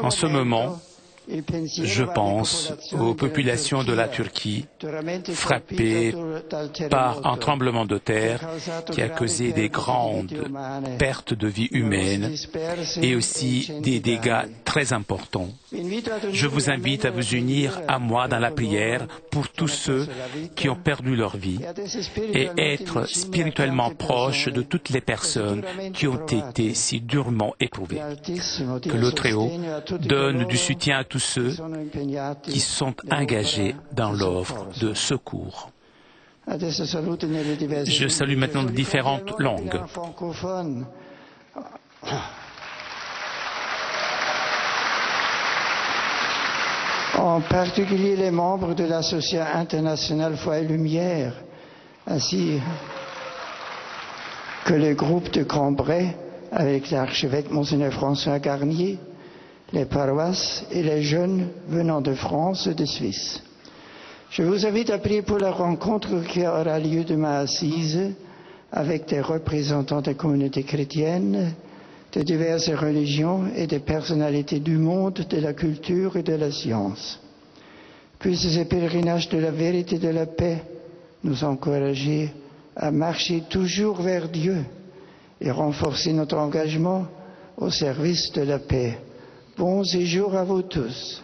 En ce moment, je pense aux populations de la Turquie frappées par un tremblement de terre qui a causé des grandes pertes de vie humaines et aussi des dégâts très importants. Je vous invite à vous unir à moi dans la prière pour tous ceux qui ont perdu leur vie et être spirituellement proches de toutes les personnes qui ont été si durement éprouvées. Que le Très-Haut donne du soutien à tous ceux qui sont engagés dans l'œuvre de secours. Je salue maintenant de différentes langues. En particulier les membres de l'Association internationale Foi et Lumière, ainsi que le groupe de Cambrai avec l'archevêque Monseigneur François Garnier, les paroisses et les jeunes venant de France et de Suisse. Je vous invite à prier pour la rencontre qui aura lieu demain à Assise avec des représentants des communautés chrétiennes, de diverses religions et des personnalités du monde, de la culture et de la science. Puisse ce pèlerinage de la vérité et de la paix nous encourager à marcher toujours vers Dieu et renforcer notre engagement au service de la paix. Bon séjour à vous tous.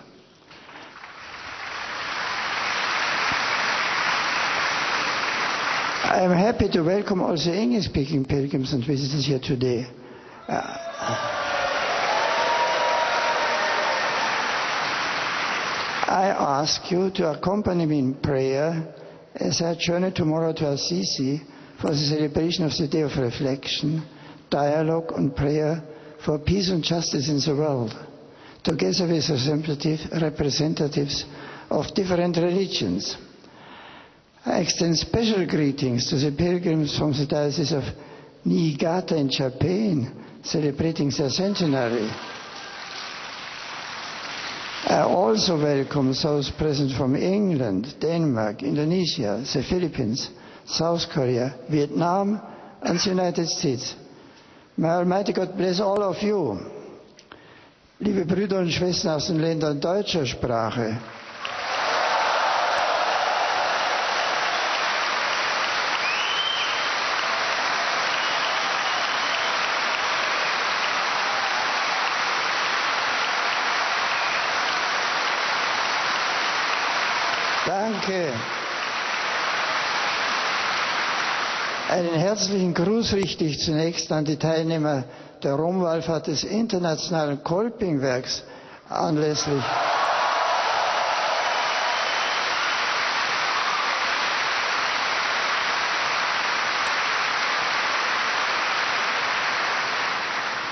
I am happy to welcome also English-speaking pilgrims and visitors here today. I ask you to accompany me in prayer as I journey tomorrow to Assisi for the celebration of the Day of Reflection, Dialogue and Prayer for Peace and Justice in the World, together with representatives of different religions. I extend special greetings to the pilgrims from the Diocese of Niigata in Japan, celebrating their centenary. I also welcome those present from England, Denmark, Indonesia, the Philippines, South Korea, Vietnam, and the United States. May Almighty God bless all of you. Liebe Brüder und Schwestern aus den Ländern deutscher Sprache, danke. Einen herzlichen Gruß richte ich zunächst an die Teilnehmer der Romwallfahrt des Internationalen Kolpingwerks anlässlich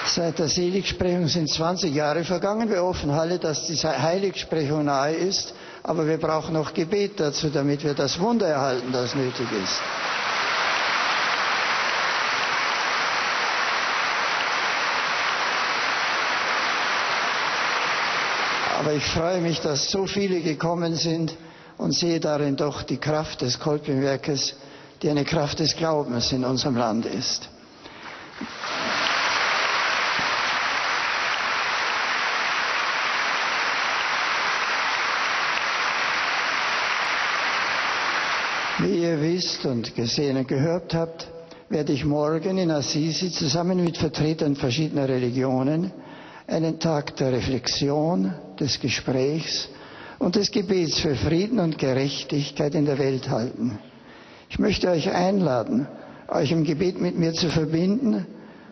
Seit der Seligsprechung sind 20 Jahre vergangen. Wir hoffen alle, dass die Heiligsprechung nahe ist, aber wir brauchen noch Gebet dazu, damit wir das Wunder erhalten, das nötig ist. Aber ich freue mich, dass so viele gekommen sind und sehe darin doch die Kraft des Kolpingwerkes, die eine Kraft des Glaubens in unserem Land ist. Wie ihr wisst und gesehen und gehört habt, werde ich morgen in Assisi zusammen mit Vertretern verschiedener Religionen einen Tag der Reflexion, des Gesprächs und des Gebets für Frieden und Gerechtigkeit in der Welt halten. Ich möchte euch einladen, euch im Gebet mit mir zu verbinden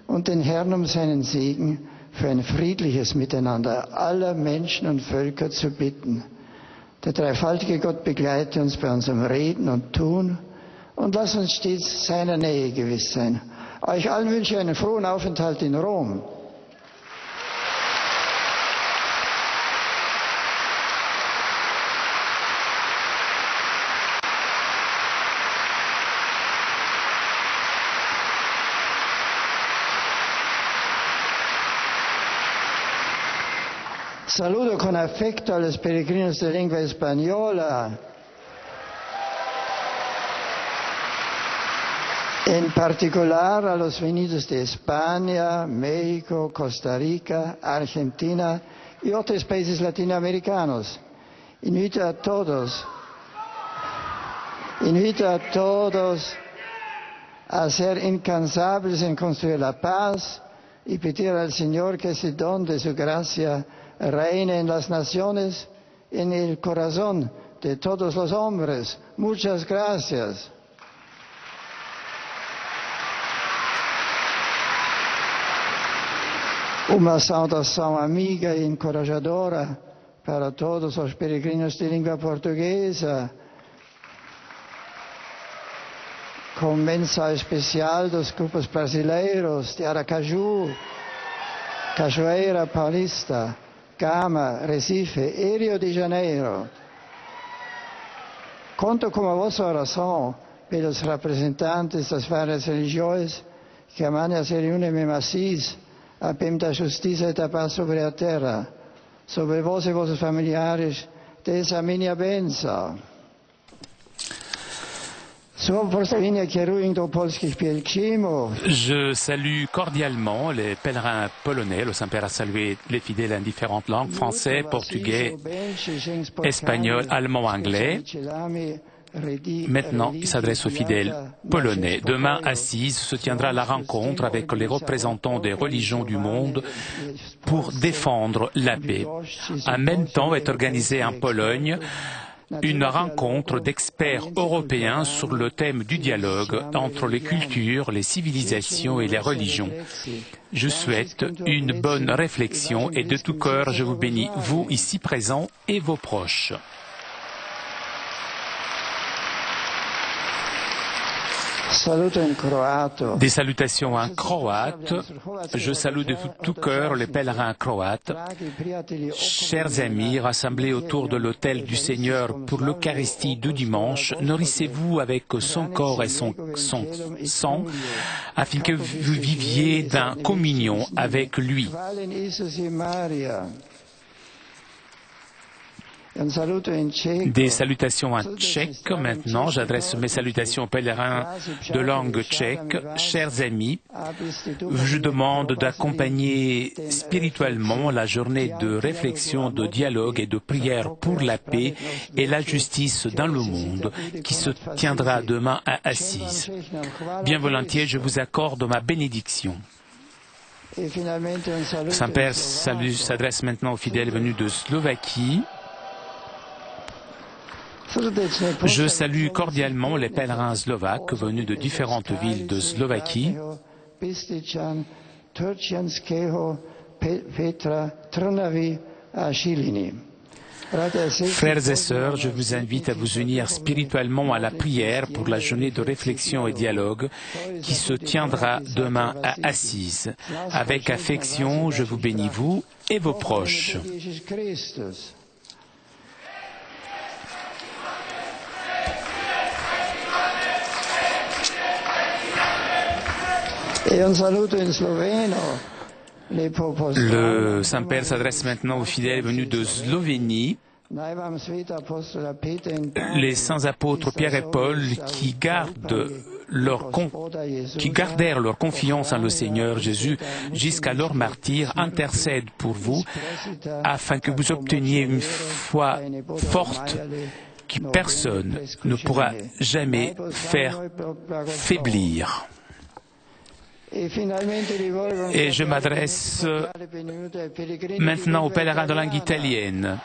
und den Herrn um seinen Segen für ein friedliches Miteinander aller Menschen und Völker zu bitten. Der dreifaltige Gott begleite uns bei unserem Reden und Tun und lass uns stets seiner Nähe gewiss sein. Euch allen wünsche ich einen frohen Aufenthalt in Rom. Saluto con affetto a los peregrinos de lengua española. En particular a los venidos de España, México, Costa Rica, Argentina y otros países latinoamericanos. Invito a todos a ser incansables en construir la paz y pedir al Señor que ese don de su gracia reine en las naciones, en el corazón de todos los hombres. Muchas gracias. Uma saudação amiga e encorajadora para todos os peregrinos de língua portuguesa, com menção especial dos grupos brasileiros de Aracaju, Cachoeira Paulista, Gama, Recife e Rio de Janeiro. Conto com a vossa oração pelos representantes das várias religiões que amanhã se reúnem em Assis, a pem da justiça e da paz sobre a terra, sobre vós e vossos familiares, dessa a minha bênção. Je salue cordialement les pèlerins polonais. Le Saint-Père a salué les fidèles en différentes langues, français, portugais, espagnol, allemand, anglais. Maintenant, il s'adresse aux fidèles polonais. Demain, à Assise, se tiendra la rencontre avec les représentants des religions du monde pour défendre la paix. En même temps, est organisée en Pologne une rencontre d'experts européens sur le thème du dialogue entre les cultures, les civilisations et les religions. Je souhaite une bonne réflexion et de tout cœur, je vous bénis, vous ici présents et vos proches. Des salutations en croate. Je salue de tout cœur les pèlerins croates. Chers amis, rassemblés autour de l'autel du Seigneur pour l'Eucharistie du dimanche, nourrissez-vous avec son corps et son sang, afin que vous viviez dans communion avec lui. Des salutations en tchèque maintenant. J'adresse mes salutations aux pèlerins de langue tchèque. Chers amis, je demande d'accompagner spirituellement la journée de réflexion, de dialogue et de prière pour la paix et la justice dans le monde qui se tiendra demain à Assise. Bien volontiers, je vous accorde ma bénédiction. Le Saint-Père s'adresse maintenant aux fidèles venus de Slovaquie. Je salue cordialement les pèlerins slovaques venus de différentes villes de Slovaquie. Frères et sœurs, je vous invite à vous unir spirituellement à la prière pour la journée de réflexion et dialogue qui se tiendra demain à Assise. Avec affection, je vous bénis vous et vos proches. Le Saint-Père s'adresse maintenant aux fidèles venus de Slovénie. Les saints apôtres Pierre et Paul qui gardèrent leur confiance en le Seigneur Jésus jusqu'à leur martyre intercèdent pour vous afin que vous obteniez une foi forte que personne ne pourra jamais faire faiblir. Et je m'adresse maintenant aux pèlerins de langue italienne.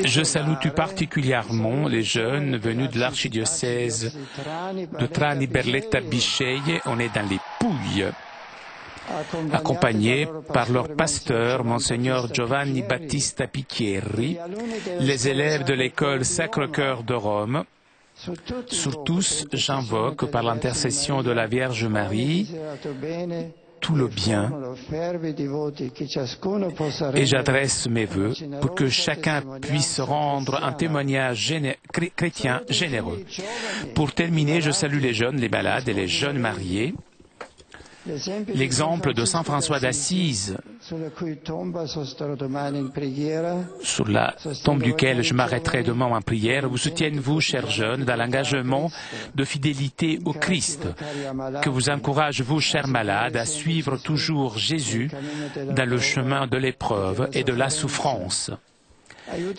Je salue tout particulièrement les jeunes venus de l'archidiocèse de Trani Berletta Bisceglie. On est dans les Pouilles, accompagnés par leur pasteur, Monseigneur Giovanni Battista Picchieri, les élèves de l'école Sacre-Cœur de Rome. Sur tous, j'invoque par l'intercession de la Vierge Marie tout le bien et j'adresse mes vœux pour que chacun puisse rendre un témoignage chrétien généreux. Pour terminer, je salue les jeunes, les malades et les jeunes mariés. l'exemple de Saint François d'Assise, sur la tombe duquel je m'arrêterai demain en prière, vous soutiennent, vous, chers jeunes, dans l'engagement de fidélité au Christ, que vous encourage, vous, chers malades, à suivre toujours Jésus dans le chemin de l'épreuve et de la souffrance,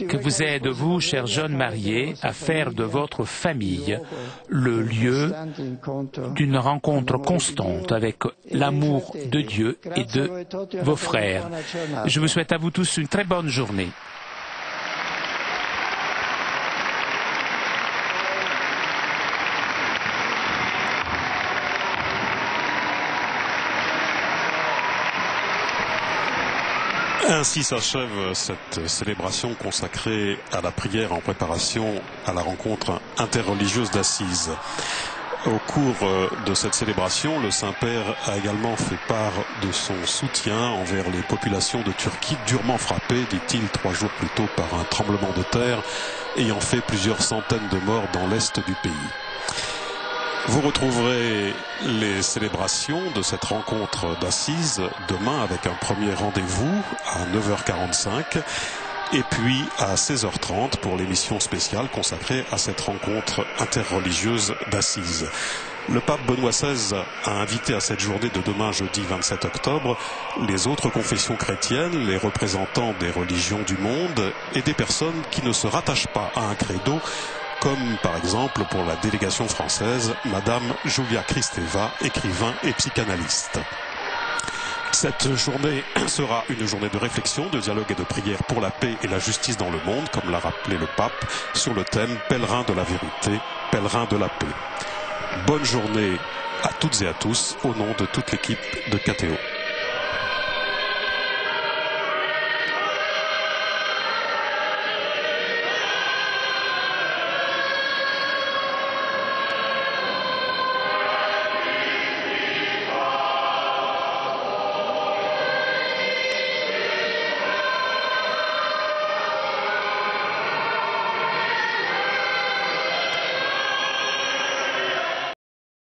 que vous aide, vous, chers jeunes mariés, à faire de votre famille le lieu d'une rencontre constante avec l'amour de Dieu et de vos frères. Je vous souhaite à vous tous une très bonne journée. Ainsi s'achève cette célébration consacrée à la prière en préparation à la rencontre interreligieuse d'Assise. Au cours de cette célébration, le Saint-Père a également fait part de son soutien envers les populations de Turquie durement frappées, dit-il, 3 jours plus tôt par un tremblement de terre ayant fait plusieurs centaines de morts dans l'est du pays. Vous retrouverez les célébrations de cette rencontre d'Assise demain avec un premier rendez-vous à 9h45 et puis à 16h30 pour l'émission spéciale consacrée à cette rencontre interreligieuse d'Assise. Le pape Benoît XVI a invité à cette journée de demain, jeudi 27 octobre, les autres confessions chrétiennes, les représentants des religions du monde et des personnes qui ne se rattachent pas à un credo, comme par exemple pour la délégation française, Madame Julia Kristeva, écrivain et psychanalyste. Cette journée sera une journée de réflexion, de dialogue et de prière pour la paix et la justice dans le monde, comme l'a rappelé le pape, sur le thème « Pèlerin de la vérité, pèlerin de la paix ». Bonne journée à toutes et à tous, au nom de toute l'équipe de KTO.